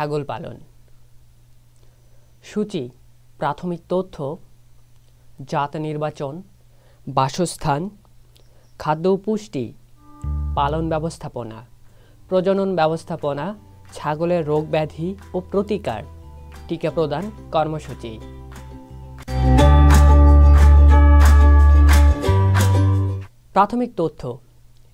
ছাগল পালন। সূচি: প্রাথমিক তথ্য, জাত নির্বাচন, বাসস্থান, খাদ্য ও পুষ্টি, পালন ব্যবস্থাপনা, প্রজনন ব্যবস্থাপনা, ছাগলের রোগ ব্যাধি ও প্রতিকার, টিকা প্রদান কর্মসূচি। প্রাথমিক তথ্য: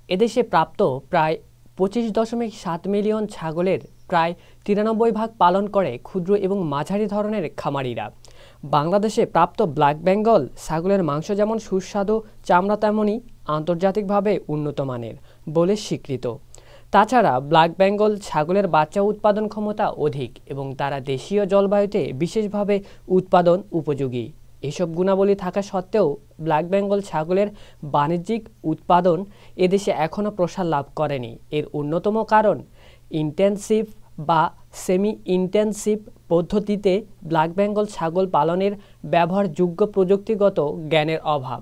এদেশে প্রাপ্ত প্রায় 25.7 মিলিয়ন ছাগলের প্রায় 93% পালন করে ক্ষুদ্র এবং মাঝারি ধরনের খামারিরা। বাংলাদেশে প্রাপ্ত ব্ল্যাক বেঙ্গল ছাগলের মাংস যেমন সুস্বাদু, চামড়া তেমনই আন্তর্জাতিকভাবে উন্নত মানের বলে স্বীকৃত। তাছাড়া ব্ল্যাক বেঙ্গল ছাগলের বাচ্চা উৎপাদন ক্ষমতা অধিক এবং তারা দেশীয় জলবায়ুতে বিশেষভাবে উৎপাদন উপযোগী। এসব গুণাবলী থাকা সত্ত্বেও ব্ল্যাক বেঙ্গল ছাগলের বাণিজ্যিক উৎপাদন এদেশে এখনও প্রসার লাভ করেনি। এর অন্যতম কারণ ইন্টেনসিভ বা সেমি ইন্টেনসিভ পদ্ধতিতে ব্ল্যাক বেঙ্গল ছাগল পালনের ব্যবহারযোগ্য প্রযুক্তিগত জ্ঞানের অভাব।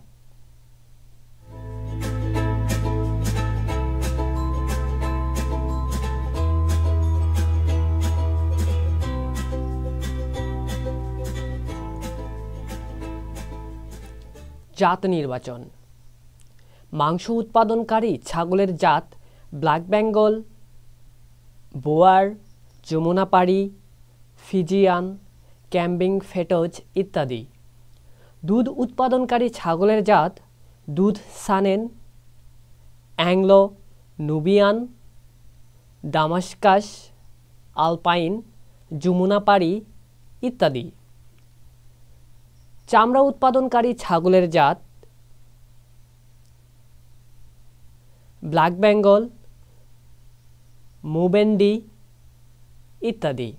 জাত নির্বাচন: মাংস উৎপাদনকারী ছাগলের জাত ব্ল্যাক বেঙ্গল, বোয়ার, যমুনাপাড়ি, ফিজিয়ান, ক্যাম্বিং ফেটোজ ইত্যাদি। দুধ উৎপাদনকারী ছাগলের জাত দুধ Saanen, Anglo Nubian, Damascus, Alpine, Jamunapari ইত্যাদি। চামড়া উৎপাদনকারী ছাগলের জাত ব্ল্যাক বেঙ্গল, মুবেন্ডি ইত্যাদি।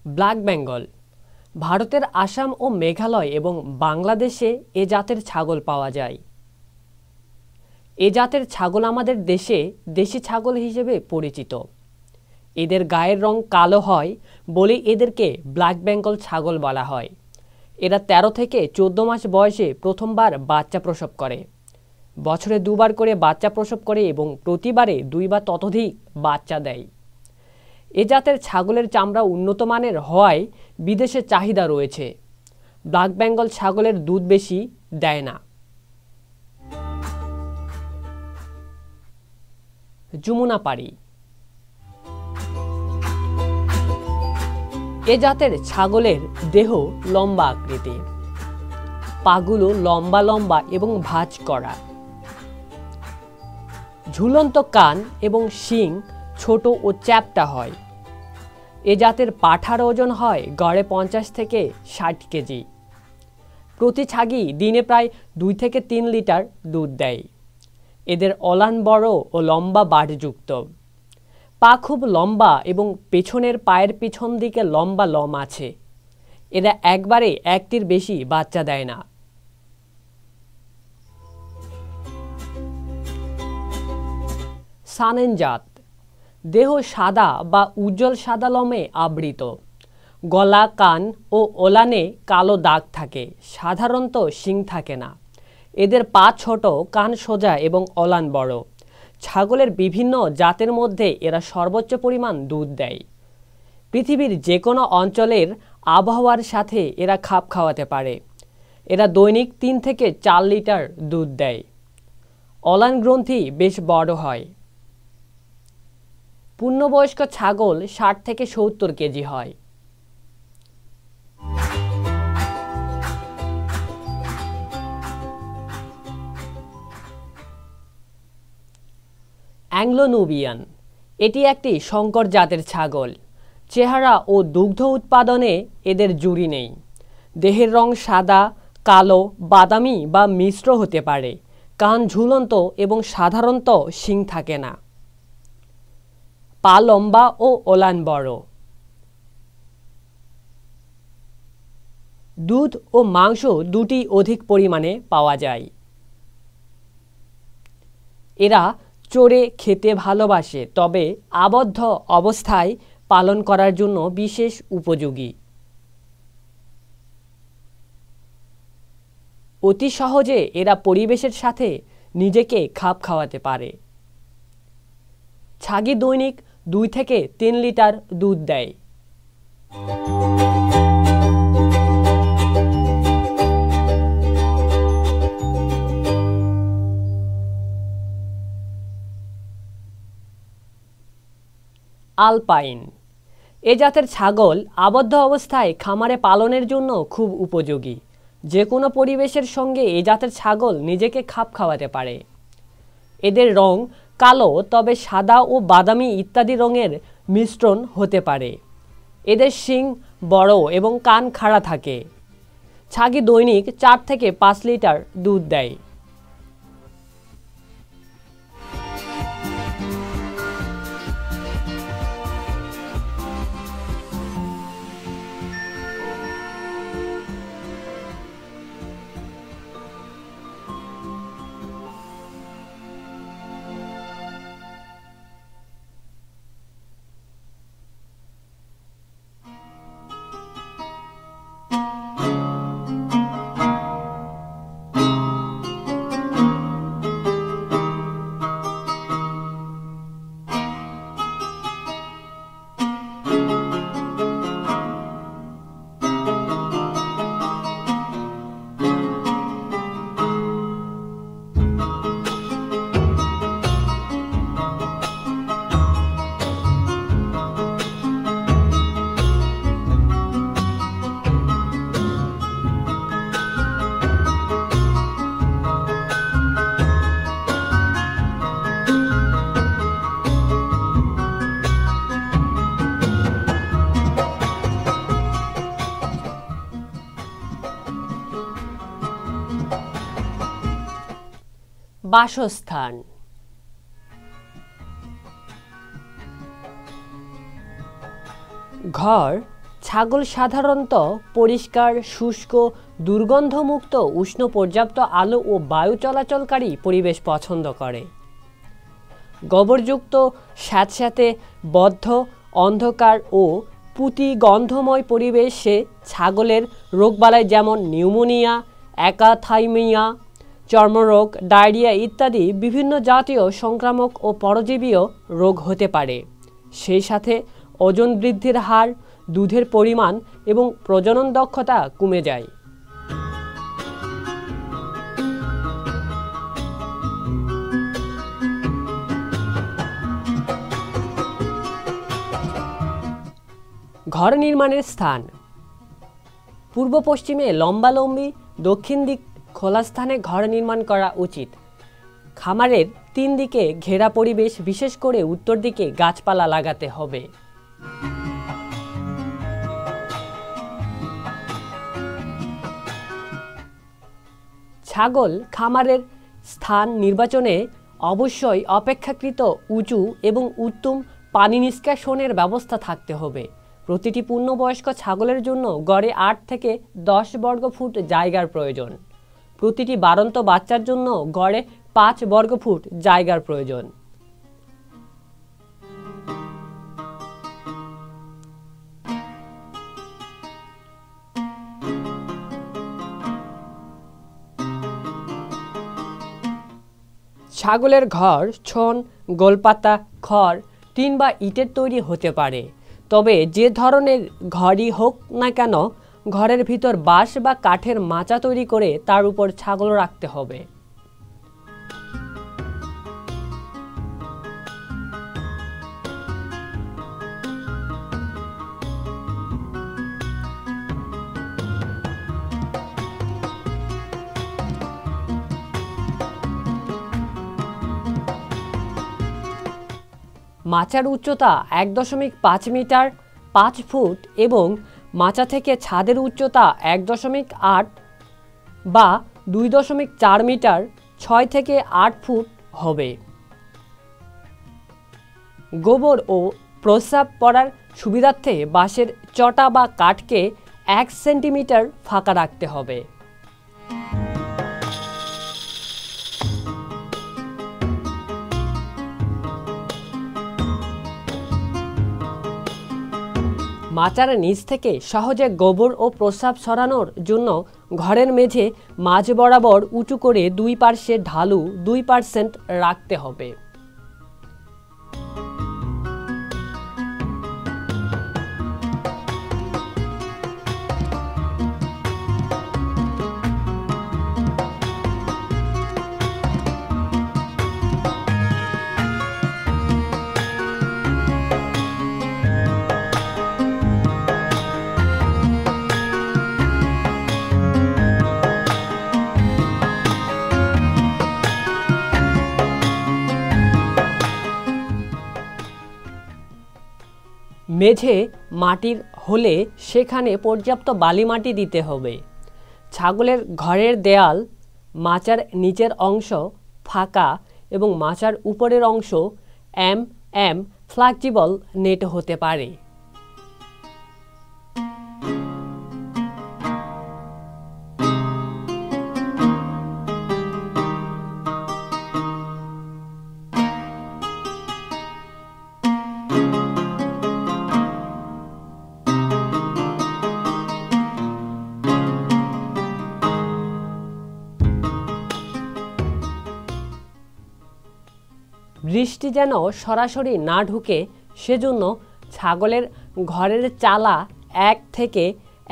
ব্ল্যাক বেঙ্গল: ভারতের আসাম ও মেঘালয় এবং বাংলাদেশে এ জাতের ছাগল পাওয়া যায়। এ জাতের ছাগল আমাদের দেশে দেশি ছাগল হিসেবে পরিচিত। এদের গায়ের রং কালো হয় বলে এদেরকে ব্ল্যাক বেঙ্গল ছাগল বলা হয়। এরা 13 থেকে 14 মাস বয়সে প্রথমবার বাচ্চা প্রসব করে। বছরে 2 বার করে বাচ্চা প্রসব করে এবং প্রতিবারে 2 বা ততোধিক বাচ্চা দেয়। এ জাতের ছাগলের চামড়া উন্নত মানের হওয়ায় বিদেশে চাহিদা রয়েছে। ব্ল্যাক বেঙ্গল ছাগলের দুধ বেশি দেয় না। যমুনাপাড়ি: এ জাতের ছাগলের দেহ লম্বা আকৃতির, পাগুলো লম্বা লম্বা এবং ভাঁজ করা, ঝুলন্ত কান এবং শিং ছোট ও চ্যাপ্টা হয়। এ জাতের পাঠার ওজন হয় গড়ে 50 থেকে 60 কেজি। প্রতি ছাগি দিনে প্রায় 2 থেকে 3 লিটার দুধ দেয়। এদের অলান বড় ও লম্বা বাটযুক্ত, পা খুব লম্বা এবং পেছনের পায়ের পিছন দিকে লম্বা লোম আছে। এরা একবারে একটির বেশি বাচ্চা দেয় না। সানেন জাত: দেহ সাদা বা উজ্জ্বল সাদা লোমে আবৃত। গলা, কান ও ওলানে কালো দাগ থাকে। সাধারণত শিং থাকে না। এদের পা ছোট, কান সোজা এবং ওলান বড়। ছাগলের বিভিন্ন জাতের মধ্যে এরা সর্বোচ্চ পরিমাণ দুধ দেয়। পৃথিবীর যে কোনো অঞ্চলের আবহাওয়ার সাথে এরা খাপ খাওয়াতে পারে। এরা দৈনিক 3 থেকে 4 লিটার দুধ দেয়। ওলান গ্রন্থি বেশ বড় হয়। পূর্ণবয়স্ক ছাগল 60 থেকে 70 কেজি হয়। অ্যাংলো নুবিয়ান: এটি একটি সংকর জাতের ছাগল। চেহারা ও দুগ্ধ উৎপাদনে এদের জুড়ি নেই। দেহের রং সাদা, কালো, বাদামি বা মিশ্র হতে পারে। কান ঝুলন্ত এবং সাধারণত শিং থাকে না। পা লম্বা ও ওলান বড়। দুধ ও মাংস দুটি অধিক পরিমাণে পাওয়া যায়। এরা চড়ে খেতে ভালোবাসে, তবে আবদ্ধ অবস্থায় পালন করার জন্য বিশেষ উপযোগী। অতি সহজে এরা পরিবেশের সাথে নিজেকে খাপ খাওয়াতে পারে। ছাগি দৈনিক 2 থেকে 3 লিটার দুধ দেয়। আলপাইন এ জাতের ছাগল আবদ্ধ অবস্থায় খামারে পালনের জন্য খুব উপযোগী। যে কোনো পরিবেশের সঙ্গে এ জাতের ছাগল নিজেকে খাপ খাওয়াতে পারে। এদের রং কালো, তবে সাদা ও বাদামি ইত্যাদি রঙের মিশ্রণ হতে পারে। এদের শিং বড় এবং কান খাড়া থাকে। ছাগি দৈনিক 4 থেকে 5 লিটার দুধ দেয়। বাসস্থান ঘর ছাগল সাধারণত পরিষ্কার, শুষ্ক, দুর্গন্ধমুক্ত, উষ্ণ, পর্যাপ্ত আলো ও বায়ু চলাচলকারী পরিবেশ পছন্দ করে। গোবরযুক্ত, স্যাঁতস্যাঁতে, বদ্ধ, অন্ধকার ও পুঁতি গন্ধময় পরিবেশে ছাগলের রোগবালাই যেমন নিউমোনিয়া, অ্যাকাথাইমিয়া, চর্মরোগ, ডায়রিয়া ইত্যাদি বিভিন্ন জাতীয় সংক্রামক ও পরজীবীয় রোগ হতে পারে। সেই সাথে ওজন বৃদ্ধির হার, দুধের পরিমাণ এবং প্রজনন দক্ষতা কমে যায়। ঘর নির্মাণের স্থান পূর্ব পশ্চিমে লম্বালম্বি, দক্ষিণ দিক খোলা স্থানে ঘর নির্মাণ করা উচিত। খামারের 3 দিকে ঘেরা পরিবেশ, বিশেষ করে উত্তর দিকে গাছপালা লাগাতে হবে। ছাগল খামারের স্থান নির্বাচনে অবশ্যই অপেক্ষাকৃত উঁচু এবং উত্তম পানি নিষ্কাশনের ব্যবস্থা থাকতে হবে। প্রতিটি পূর্ণবয়স্ক ছাগলের জন্য গড়ে 8 থেকে 10 বর্গফুট জায়গার প্রয়োজন। প্রতিটি বাড়ন্ত বাচ্চার জন্য গড়ে 5 বর্গফুট জায়গার প্রয়োজন। ছাগলের ঘর ছন, গোলপাতা, খড়, টিন বা ইটের তৈরি হতে পারে। তবে যে ধরনের ঘরই হোক না কেন, ঘরের ভিতর বাঁশ বা কাঠের মাচা তৈরি করে তার উপর ছাগল রাখতে হবে। মাচার উচ্চতা 1.5 মিটার 5 ফুট এবং মাচা থেকে ছাদের উচ্চতা 1.8 বা 2.4 মিটার 6 থেকে 8 ফুট হবে। গোবর ও প্রস্রাব পড়ার সুবিধার্থে বাঁশের চটা বা কাঠকে 1 সেন্টিমিটার ফাঁকা রাখতে হবে। মাচার নিচ থেকে সহজে গোবর ও প্রস্রাব সরানোর জন্য ঘরের মেঝে মাঝ বরাবর উঁচু করে 2 পার্শ্বে ঢালু 2% রাখতে হবে। মেঝে মাটির হলে সেখানে পর্যাপ্ত বালি মাটি দিতে হবে। ছাগলের ঘরের দেয়াল, মাচার নিচের অংশ ফাঁকা এবং মাচার উপরের অংশ ফ্লেক্সিবল নেট হতে পারে। বৃষ্টি যেন সরাসরি না ঢুকে সেজন্য ছাগলের ঘরের চালা 1 থেকে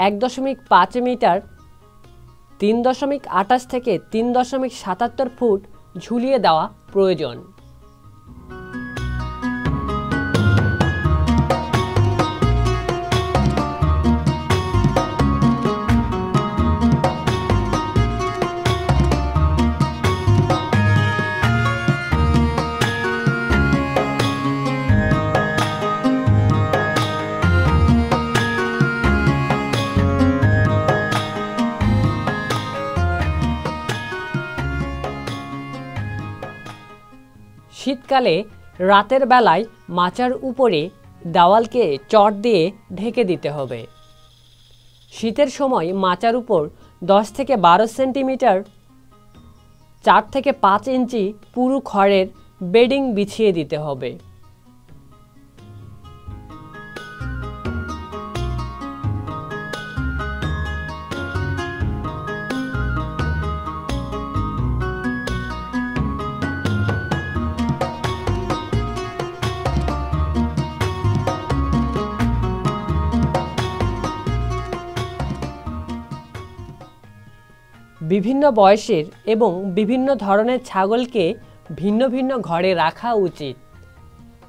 1.5 মিটার 3.28 থেকে 3.77 ফুট ঝুলিয়ে দেওয়া প্রয়োজন। শীতকালে রাতের বেলায় মাচার উপরে দেওয়ালকে চট দিয়ে ঢেকে দিতে হবে। শীতের সময় মাচার উপর 10 থেকে 12 সেন্টিমিটার 4 থেকে 5 ইঞ্চি পুরু খড়ের বেডিং বিছিয়ে দিতে হবে। বিভিন্ন বয়সের এবং বিভিন্ন ধরনের ছাগলকে ভিন্ন ভিন্ন ঘরে রাখা উচিত।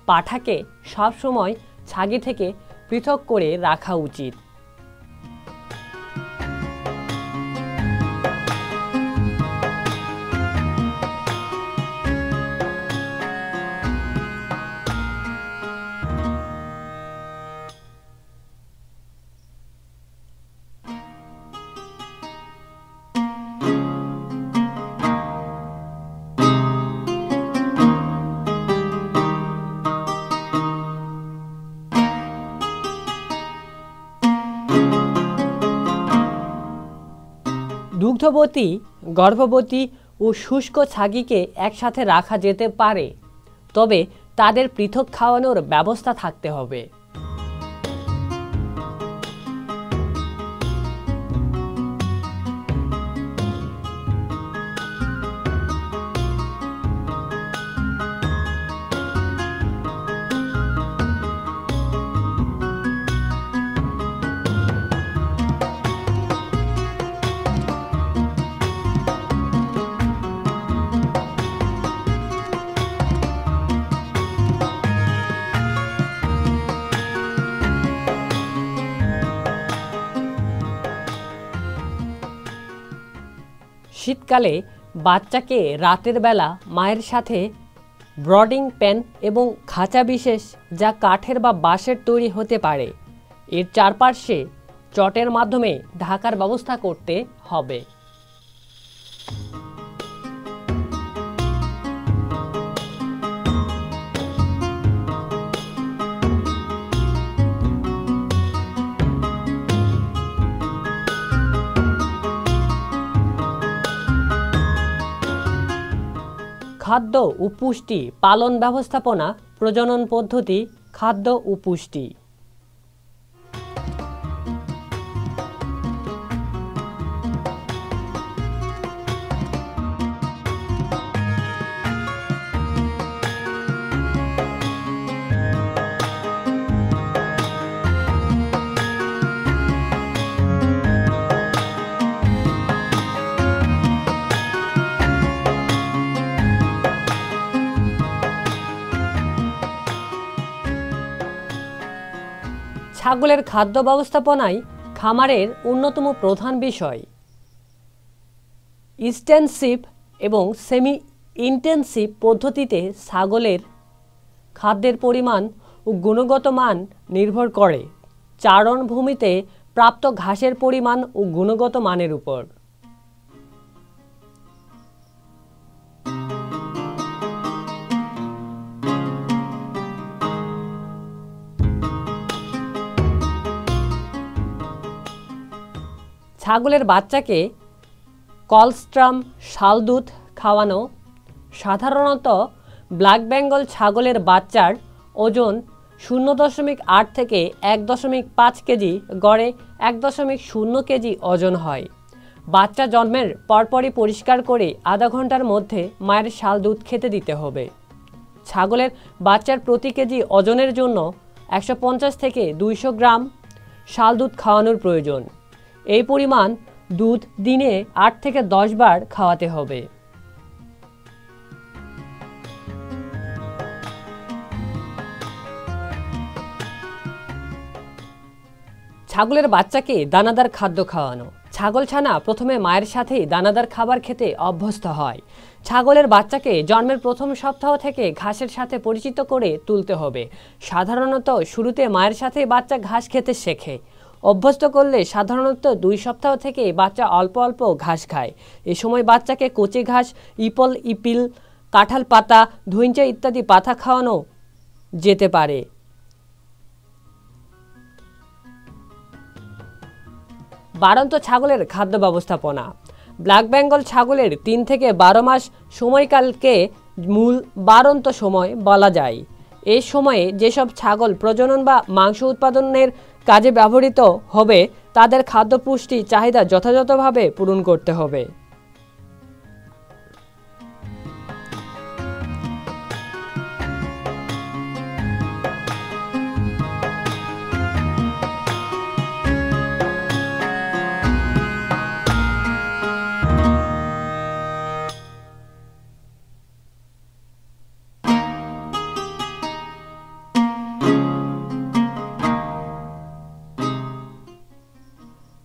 পাঠাকে সবসময় ছাগি থেকে পৃথক করে রাখা উচিত। দুগ্ধবতী, গর্ভবতী ও শুষ্ক ছাগিকে একসাথে রাখা যেতে পারে, তবে তাদের পৃথক খাওয়ানোর ব্যবস্থা থাকতে হবে। শীতকালে বাচ্চাকে রাতের বেলা মায়ের সাথে ব্রডিং প্যান এবং খাঁচা বিশেষ, যা কাঠের বা বাঁশের তৈরি হতে পারে, এর চারপাশে চটের মাধ্যমে ঢাকার ব্যবস্থা করতে হবে। খাদ্য ও পুষ্টি, পালন ব্যবস্থাপনা, প্রজনন পদ্ধতি, খাদ্য ও পুষ্টি। ছাগলের খাদ্য ব্যবস্থাপনায় খামারের অন্যতম প্রধান বিষয়। ইনটেনসিভ এবং সেমি ইনটেনসিভ পদ্ধতিতে ছাগলের খাদ্যের পরিমাণ ও ও গুণগত মান নির্ভর করে চারণভূমিতে প্রাপ্ত ঘাসের পরিমাণ ও গুণগত মানের উপর। ছাগলের বাচ্চাকে কলস্ট্রাম শাল দুধ খাওয়ানো। সাধারণত ব্ল্যাক বেঙ্গল ছাগলের বাচ্চার ওজন 0.8 থেকে 1.5 কেজি, গড়ে 1.0 কেজি ওজন হয়। বাচ্চা জন্মের পরপরই পরিষ্কার করে আধা ঘন্টার মধ্যে মায়ের শাল দুধ খেতে দিতে হবে। ছাগলের বাচ্চার প্রতি কেজি ওজনের জন্য 150 থেকে 200 গ্রাম শাল দুধ খাওয়ানোর প্রয়োজন। এই পরিমাণ দুধ দিনে 8 থেকে 10 বার খাওয়াতে হবে। ছাগলের বাচ্চাকে দানাদার খাদ্য খাওয়ানো। ছাগলছানা প্রথমে মায়ের সাথেই দানাদার খাবার খেতে অভ্যস্ত হয়। ছাগলের বাচ্চাকে জন্মের প্রথম সপ্তাহ থেকে ঘাসের সাথে পরিচিত করে তুলতে হবে। সাধারণত শুরুতে মায়ের সাথেই বাচ্চা ঘাস খেতে শেখে। অভ্যস্ত করলে সাধারণত 2 সপ্তাহ থেকে বাচ্চা অল্প অল্প ঘাস খায়। এ সময় বাচ্চাকে কচি ঘাস, ইপল, ইপিল, কাঁঠাল পাতা, ধইঞ্চা ইত্যাদি পাতা খাওয়ানো যেতে পারে। বাড়ন্ত ছাগলের খাদ্য ব্যবস্থাপনা। ব্ল্যাক বেঙ্গল ছাগলের 3 থেকে 12 মাস সময়কালকে মূল বাড়ন্ত সময় বলা যায়। এই সময়ে যেসব ছাগল প্রজনন বা মাংস উৎপাদনের কাজে ব্যবহৃত হবে তাদের খাদ্য পুষ্টি চাহিদা যথাযথভাবে পূরণ করতে হবে।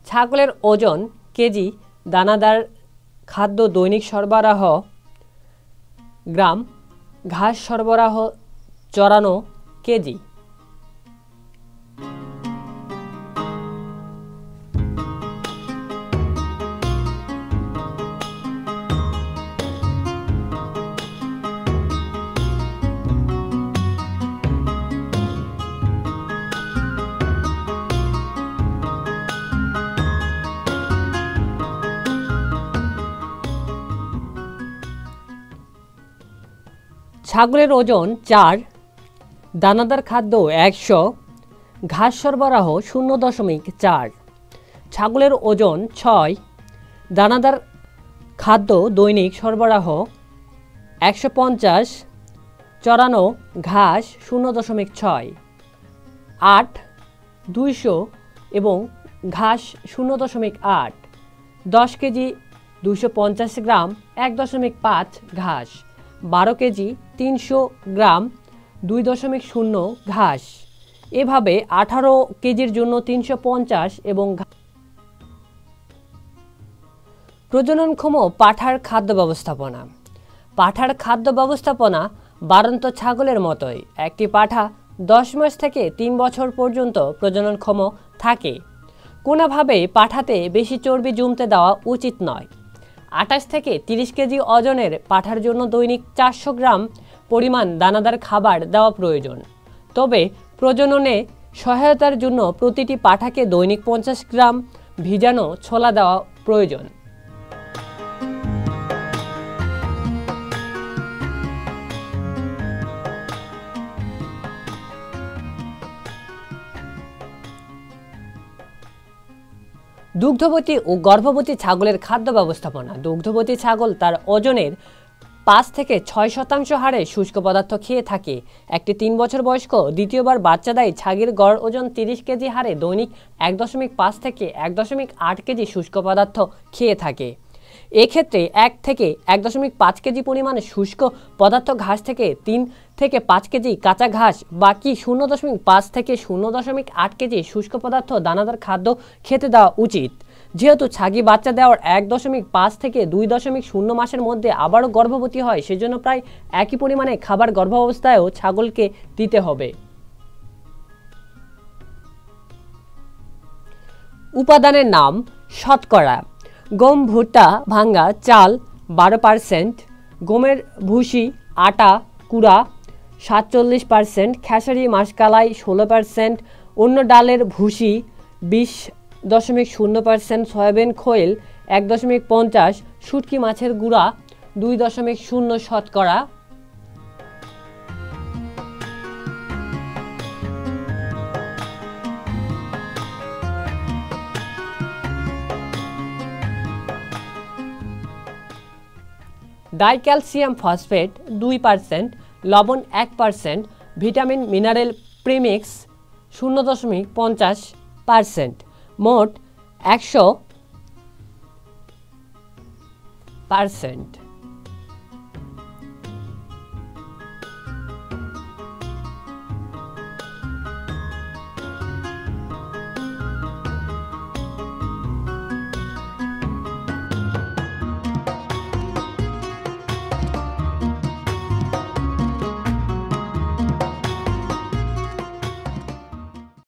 ছাগলের ওজন কেজি, দানাদার খাদ্য দৈনিক সরবরাহ গ্রাম, ঘাস সরবরাহ চড়ানো কেজি। ছাগলের ওজন 4, দানাদার খাদ্য 100, ঘাস সরবরাহ 0.4। ছাগলের ওজন 6, দানাদার খাদ্য দৈনিক সরবরাহ 150, চড়ানো ঘাস 0.6। 8, 200 এবং ঘাস 0.8। 10 কেজি 250 গ্রাম 1.5 ঘাস। 12 কেজি 300 গ্রাম 2.0 ঘাস। এভাবে 18 কেজির জন্য 350 এবং প্রজননক্ষম পাঁঠার খাদ্য ব্যবস্থাপনা। পাঁঠার খাদ্য ব্যবস্থাপনা বাড়ন্ত ছাগলের মতোই। একটি পাঁঠা 10 মাস থেকে 3 বছর পর্যন্ত প্রজননক্ষম থাকে। কোনোভাবেই পাঁঠাতে বেশি চর্বি জমতে দেওয়া উচিত নয়। 28 থেকে 30 কেজি ওজনের পাঁঠার জন্য দৈনিক 400 গ্রাম পরিমাণ দানাদার খাবার দেওয়া প্রয়োজন। তবে প্রজননে সহায়তার জন্য প্রতিটি পাঁঠাকে দৈনিক 50 গ্রাম ভিজানো ছোলা দেওয়া প্রয়োজন। দুগ্ধবতী ও গর্ভবতী ছাগলের খাদ্য ব্যবস্থাপনা। দুগ্ধবতী ছাগল তার ওজনের 5 থেকে 6% হারে শুষ্ক পদার্থ খেয়ে থাকে। একটি 3 বছর বয়স্ক দ্বিতীয়বার বাচ্চা দেয় ছাগের গড় ওজন 30 কেজি হারে দৈনিক 1.5 থেকে 1.8 কেজি শুষ্ক পদার্থ খেয়ে থাকে। এক্ষেত্রে 1 থেকে 1.5 কেজি পরিমাণে শুষ্ক পদার্থ ঘাস থেকে 3 থেকে 5 কেজি কাঁচা ঘাস, বাকি 0.5 থেকে 0.8 কেজি শুষ্ক পদার্থ দানাদার খাদ্য খেতে দেওয়া উচিত। যেহেতু ছাগি বাচ্চা দেওয়ার 1.5 থেকে 2.0 মাসের মধ্যে আবারও গর্ভবতী হয়, সেজন্য প্রায় একই পরিমাণে খাবার গর্ভাবস্থায়ও ছাগলকে দিতে হবে। উপাদানের নাম শতকরা। গম, ভুট্টা, ভাঙ্গা, চাল 12%, গমের ভুসি, আটা, কুড়া 47%, খেসারি মাসকলাই 16%, অন্য ডালের ভুসি 20.0%, সয়াবিন খৈল 1.50, শুটকি মাছের গুঁড়া 2.0 শতকরা। ডাইক্যালসিয়াম ফসফেট 2%, লবণ 1%, ভিটামিন মিনারেল প্রিমিক্স 0.50%, মোট 100%।